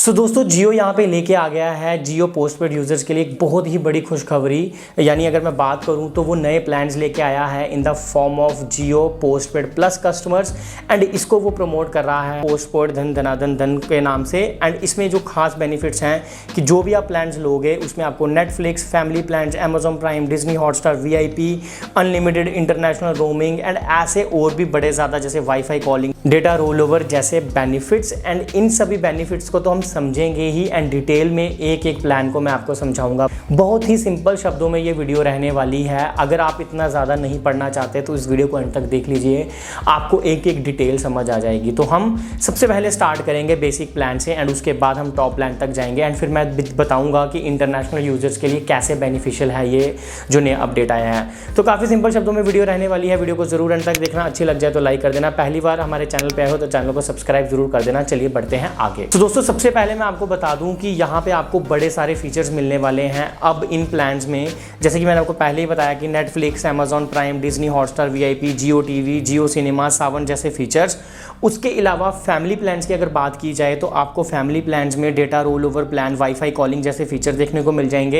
दोस्तों जियो यहाँ पे लेके आ गया है जियो पोस्टपेड यूज़र्स के लिए एक बहुत ही बड़ी खुशखबरी। यानी अगर मैं बात करूँ तो वो नए प्लान्स लेके आया है in the form of Jio postpaid plus customers and इसको वो प्रमोट कर रहा है पोस्टपेड धन धनाधन धन के नाम से। एंड इसमें जो खास बेनिफिट्स हैं कि जो भी आप प्लान्स लोगे उसमें आपको Netflix, family plans, Amazon Prime, Disney Hotstar, VIP, unlimited international roaming and ऐसे और भी बड़े ज़्यादा जैसे wifi calling, data roll over जैसे बेनिफिट्स। एंड इन सभी बेनिफिट्स को तो हम समझेंगे ही एंड डिटेल में एक एक प्लान को मैं आपको समझाऊंगा। बहुत ही सिंपल शब्दों में ये वीडियो रहने वाली है। अगर आप इतना ज़्यादा नहीं पढ़ना चाहते तो इस वीडियो को अंत तक देख लीजिए, आपको एक एक डिटेल समझ आ जाएगी। तो हम सबसे पहले स्टार्ट करेंगे बेसिक प्लान से एंड उसके बाद हम टॉप प्लान तक जाएंगे एंड फिर मैं बताऊंगा कि इंटरनेशनल यूजर्स के लिए कैसे बेनिफिशियल है ये जो नया अपडेट आया है। तो काफ़ी सिंपल शब्दों में वीडियो रहने वाली है। वीडियो को जरूर अंत तक देखना, अच्छी लग जाए तो लाइक कर देना, पहली बार हमारे चैनल पे आए हो तो चैनल को सब्सक्राइब जरूर कर देना। चलिए बढ़ते हैं आगे। तो दोस्तों सबसे पहले मैं आपको बता दूं कि यहाँ पे आपको बड़े सारे फीचर्स मिलने वाले हैं अब इन प्लान्स में। जैसे कि मैंने आपको पहले ही बताया कि Netflix, Amazon Prime, Disney Hotstar, VIP, जियो TV, जियो सिनेमा, सावन जैसे फीचर्स। उसके अलावा फैमिली प्लान्स की अगर बात की जाए तो आपको फैमिली प्लान्स में data roll over plan, wifi calling जैसे फीचर देखने को मिल जाएंगे।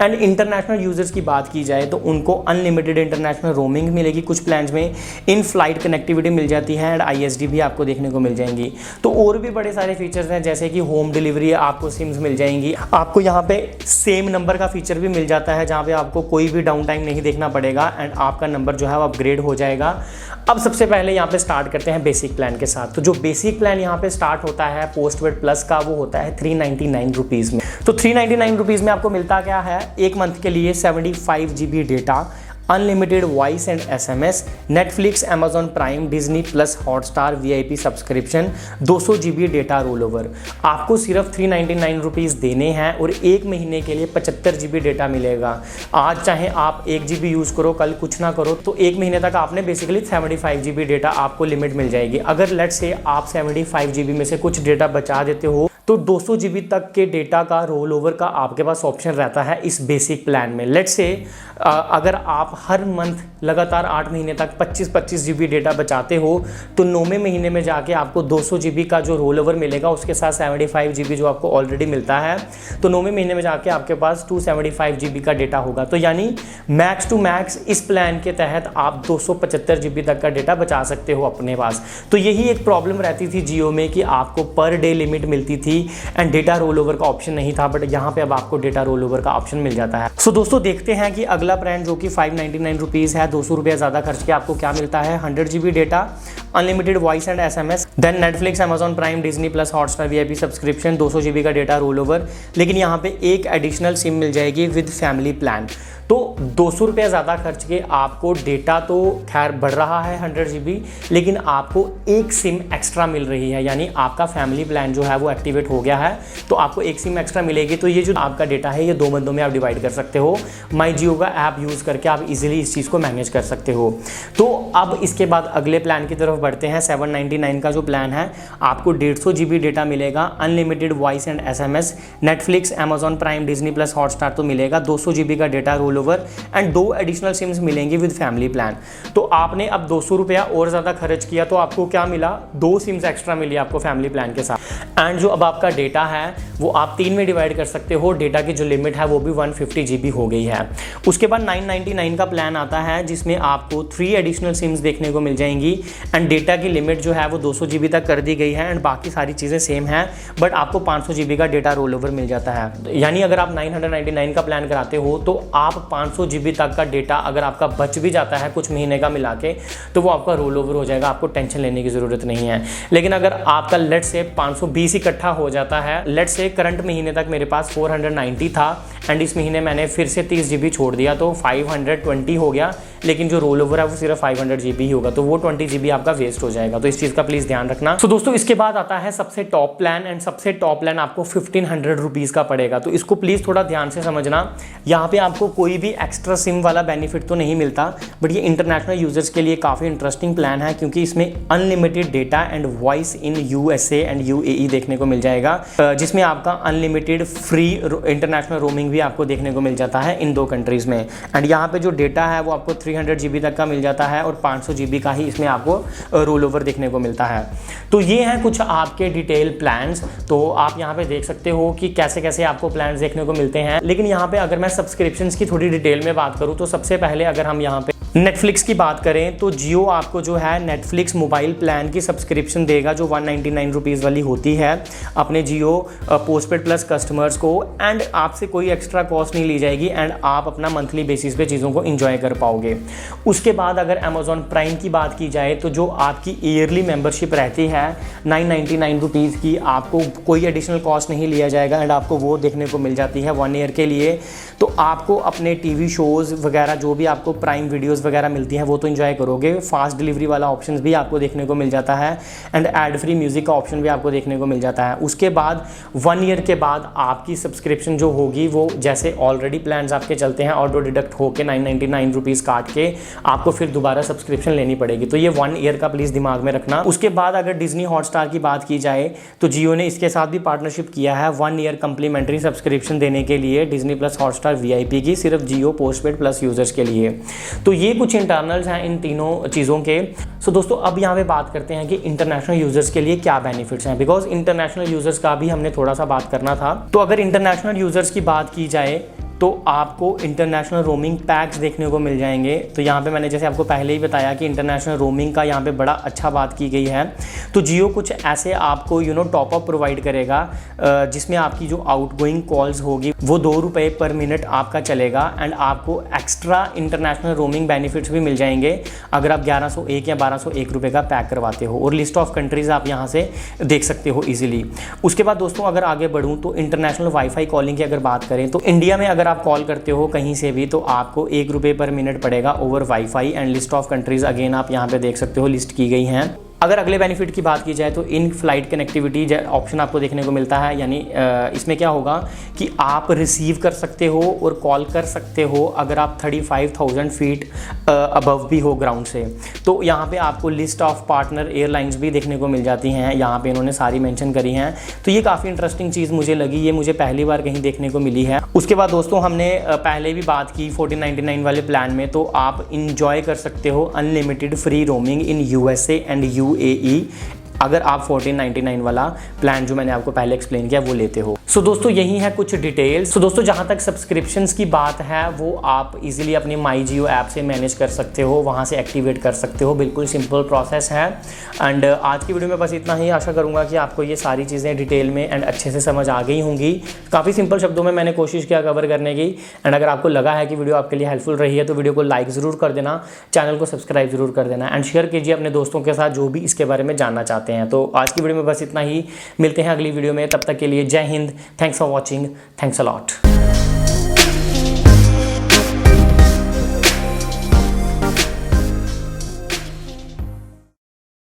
एंड इंटरनेशनल यूजर्स की बात की जाए तो उनको अनलिमिटेड इंटरनेशनल रोमिंग मिलेगी कुछ प्लान्स में, इन फ्लाइट कनेक्टिविटी मिल जाती है एंड ISD भी आपको देखने को मिल जाएंगी। तो और भी बड़े सारे फीचर्स हैं जैसे कि होम डिलीवरी आपको सिम्स मिल जाएंगी। आपको यहाँ पे सेम नंबर का फीचर भी मिल जाता है जहाँ पे आपको कोई भी डाउन टाइम नहीं देखना पड़ेगा एंड आपका नंबर जो है वो अपग्रेड हो जाएगा। अब सबसे पहले यहाँ पे स्टार्ट करते हैं बेसिक प्लान के साथ। तो जो बेसिक प्लान यहाँ पे स्टार्ट होता है पोस्टपेड प्लस का वो होता है 399 रुपीज़ में। तो 399 रुपीज़ में आपको मिलता क्या है, एक मंथ के लिए 75 GB data, unlimited voice and SMS, Netflix, Amazon Prime, Disney plus Hotstar, VIP subscription, 200 GB data roll over. आपको सिर्फ 399 रुपीज़ देने हैं और एक महीने के लिए 75 GB डेटा मिलेगा। आज चाहे आप 1 GB यूज़ करो, कल कुछ ना करो, तो एक महीने तक आपने बेसिकली 75 GB डेटा आपको लिमिट मिल जाएगी। अगर लेट्स से आप 75 GB में से कुछ डेटा बचा देते हो तो 200 GB तक के डेटा का रोल ओवर का आपके पास ऑप्शन रहता है इस बेसिक प्लान में। लेट्स से अगर आप हर मंथ लगातार 8 महीने तक 25 GB डेटा बचाते हो तो 9वें महीने में जाके आपको 200 GB का जो रोल ओवर मिलेगा उसके साथ 75 GB जो आपको ऑलरेडी मिलता है, तो 9वें महीने में जाके आपके पास 275 GB का डेटा होगा। तो यानी मैक्स टू मैक्स इस प्लान के तहत आप 275 GB तक का डेटा बचा सकते हो अपने पास। तो यही एक प्रॉब्लम रहती थी जियो में कि आपको पर डे लिमिट मिलती थी एंड डेटा रोल ओवर का ऑप्शन नहीं था, बट यहाँ पे अब आपको डेटा रोल ओवर का ऑप्शन मिल जाता है। सो दोस्तों देखते हैं कि अगला प्लान जो कि 599 रुपीज़ है, 200 रुपया ज़्यादा खर्च के आपको क्या मिलता है, 100 GB data, unlimited voice and SMS, then Netflix, Amazon Prime, Disney plus Hotstar, VIP subscription, 200 GB का डेटा रोल ओवर। लेकिन यहाँ पे एक एडिशनल सिम मिल जाएगी विद फैमिली प्लान। तो 200 रुपया ज़्यादा खर्च के आपको डेटा तो खैर बढ़ रहा है 100 GB, लेकिन आपको एक सिम एक्स्ट्रा मिल रही है। यानी आपका फैमिली प्लान जो है वो एक्टिवेट हो गया है तो आपको एक सिम एक्स्ट्रा मिलेगी। तो ये जो आपका डेटा है ये 2 बंदों में आप डिवाइड कर सकते हो। माई जियो का ऐप यूज़ करके आप इजीली इस चीज़ को मैनेज कर सकते हो। तो अब इसके बाद अगले प्लान की तरफ बढ़ते हैं। 799 का जो प्लान है आपको 150 GB डेटा मिलेगा, unlimited voice and SMS, Netflix, Amazon Prime, Disney plus Hotstar तो मिलेगा, 200 GB का data roll over and 2 additional SIMs मिलेंगी विद फैमिली प्लान। तो आपने अब 200 रुपया और ज़्यादा खर्च किया तो आपको क्या मिला, 2 सिम्स एक्स्ट्रा मिली आपको फैमिली प्लान के साथ। एंड जो अब आपका डेटा है वो आप 3 में डिवाइड कर सकते हो। डेटा की जो लिमिट है वो भी 150 GB हो गई है। उसके बाद 999 का प्लान आता है जिसमें आपको 3 एडिशनल सिम्स देखने को मिल जाएंगी एंड डेटा की लिमिट जो है वो 200 GB तक कर दी गई है एंड बाकी सारी चीज़ें सेम हैं, बट आपको 500 GB का डेटा रोल ओवर मिल जाता है। यानी अगर आप 999 का प्लान कराते हो तो आप 500 GB तक का डेटा अगर आपका बच भी जाता है कुछ महीने का मिला के तो वो आपका रोल ओवर हो जाएगा, आपको टेंशन लेने की ज़रूरत नहीं है। लेकिन अगर आपका लेट से 520 इकट्ठा हो जाता है, लेट से करंट महीने तक मेरे पास 490 था एंड इस महीने मैंने फिर से 30 GB छोड़ दिया तो 520 हो गया, लेकिन जो रोल ओवर है वो सिर्फ 500 GB ही होगा, तो वो 20 GB आपका वेस्ट हो जाएगा। तो इस चीज़ का प्लीज़ ध्यान रखना। तो दोस्तों इसके बाद आता है सबसे टॉप प्लान एंड सबसे टॉप प्लान आपको 1500 रुपीज़ का पड़ेगा। तो इसको प्लीज़ थोड़ा ध्यान से समझना। यहाँ पे आपको कोई भी एक्स्ट्रा सिम वाला बेनिफिट तो नहीं मिलता, बट ये इंटरनेशनल यूजर्स के लिए काफ़ी इंटरेस्टिंग प्लान है क्योंकि इसमें unlimited data and voice in USA and UAE देखने को मिल जाएगा, जिसमें आपका अनलिमिटेड फ्री इंटरनेशनल रोमिंग भी आपको देखने को मिल जाता है इन 2 कंट्रीज़ में। एंड यहाँ पे जो डेटा है वो आपको 300 GB तक का मिल जाता है और 500 GB का ही इसमें आपको रोल ओवर देखने को मिलता है। तो ये हैं कुछ आपके डिटेल प्लान्स। तो आप यहाँ पे देख सकते हो कि कैसे कैसे आपको प्लान्स देखने को मिलते हैं। लेकिन यहाँ पे अगर मैं सब्सक्रिप्शंस की थोड़ी डिटेल में बात करूँ तो सबसे पहले अगर हम यहाँ पे नेटफ्लिक्स की बात करें तो जियो आपको जो है नेटफ्लिक्स मोबाइल प्लान की सब्सक्रिप्शन देगा जो 199 रुपीज़ वाली होती है अपने जियो पोस्टपेड प्लस कस्टमर्स को, एंड आपसे कोई एक्स्ट्रा कॉस्ट नहीं ली जाएगी एंड आप अपना मंथली बेसिस पे चीज़ों को एंजॉय कर पाओगे। उसके बाद अगर अमेजॉन प्राइम की बात की जाए तो जो आपकी ईयरली मेंबरशिप रहती है 999 रुपीज़ की, आपको कोई एडिशनल कॉस्ट नहीं लिया जाएगा एंड आपको वो देखने को मिल जाती है 1 ईयर के लिए। तो आपको अपने टीवी शोज़ वगैरह जो भी आपको प्राइम वीडियोज़ वगैरह मिलती हैं वो तो एंजॉय करोगे। फास्ट डिलीवरी वाला ऑप्शन भी आपको देखने को मिल जाता है एंड एड फ्री म्यूजिक का ऑप्शन भी आपको देखने को मिल जाता है। उसके बाद 1 ईयर के बाद आपकी सब्सक्रिप्शन जो होगी वो जैसे ऑलरेडी प्लान्स आपके चलते हैं ऑटो डिडक्ट होकर 999 रुपीज़ काट के आपको फिर दोबारा सब्सक्रिप्शन लेनी पड़ेगी। तो ये 1 ईयर का प्लीज़ दिमाग में रखना। उसके बाद अगर डिज्नी हॉटस्टार की बात की जाए तो जियो ने इसके साथ भी पार्टनरशिप किया है 1 ईयर कंप्लीमेंट्री सब्सक्रिप्शन देने के लिए डिज्नी प्लस हॉटस्टार VIP की, सिर्फ जियो पोस्टपेड प्लस यूजर्स के लिए। तो ये कुछ इंटरनल्स हैं इन तीनों चीज़ों के। सो दोस्तों अब यहाँ पे बात करते हैं कि इंटरनेशनल यूजर्स के लिए क्या बेनिफिट्स हैं, बिकॉज इंटरनेशनल यूजर्स का भी हमने थोड़ा सा बात करना था। तो अगर इंटरनेशनल यूजर्स की बात की जाए तो आपको इंटरनेशनल रोमिंग पैक्स देखने को मिल जाएंगे। तो यहाँ पे मैंने जैसे आपको पहले ही बताया कि इंटरनेशनल रोमिंग का यहाँ पे बड़ा अच्छा बात की गई है। तो जियो कुछ ऐसे आपको टॉप अप प्रोवाइड करेगा जिसमें आपकी जो आउटगोइंग कॉल्स होगी वो 2 रुपये पर मिनट आपका चलेगा एंड आपको एक्स्ट्रा इंटरनेशनल रोमिंग बेनिफिट्स भी मिल जाएंगे अगर आप 1101 या 1201 रुपये का पैक करवाते हो, और लिस्ट ऑफ कंट्रीज़ आप यहाँ से देख सकते हो ईजिली। उसके बाद दोस्तों अगर आगे बढ़ूँ तो इंटरनेशनल वाईफाई कॉलिंग की अगर बात करें तो इंडिया में अगर आप कॉल करते हो कहीं से भी तो आपको 1 रुपये पर मिनट पड़ेगा over wifi and list of countries again आप यहाँ पे देख सकते हो लिस्ट की गई हैं। अगर अगले बेनिफिट की बात की जाए तो इन फ्लाइट कनेक्टिविटी ऑप्शन आपको देखने को मिलता है, यानी इसमें क्या होगा कि आप रिसीव कर सकते हो और कॉल कर सकते हो अगर आप 35,000 फीट अबव भी हो ग्राउंड से। तो यहाँ पे आपको लिस्ट ऑफ पार्टनर एयरलाइंस भी देखने को मिल जाती हैं, यहाँ पे इन्होंने सारी मेंशन करी हैं। तो ये काफ़ी इंटरेस्टिंग चीज़ मुझे लगी, ये मुझे पहली बार कहीं देखने को मिली है। उसके बाद दोस्तों हमने पहले भी बात की 1499 वाले प्लान में, तो आप इंजॉय कर सकते हो unlimited free roaming in USA and UAE अगर आप 1499 वाला प्लान जो मैंने आपको पहले एक्सप्लेन किया वो लेते हो। सो दोस्तों यही है कुछ डिटेल्स। सो दोस्तों जहाँ तक सब्सक्रिप्शंस की बात है वो आप इजीली अपनी माई जियो ऐप से मैनेज कर सकते हो, वहाँ से एक्टिवेट कर सकते हो, बिल्कुल सिंपल प्रोसेस है। एंड आज की वीडियो में बस इतना ही। आशा करूँगा कि आपको ये सारी चीज़ें डिटेल में एंड अच्छे से समझ आ गई होंगी। काफ़ी सिंपल शब्दों में मैंने कोशिश किया कवर करने की। एंड अगर आपको लगा है कि वीडियो आपके लिए हेल्पफुल रही है तो वीडियो को लाइक ज़रूर कर देना, चैनल को सब्सक्राइब जरूर कर देना एंड शेयर कीजिए अपने दोस्तों के साथ जो भी इसके बारे में जानना चाहते हैं। तो आज की वीडियो में बस इतना ही, मिलते हैं अगली वीडियो में, तब तक के लिए जय Hind, thanks for watching, thanks a lot.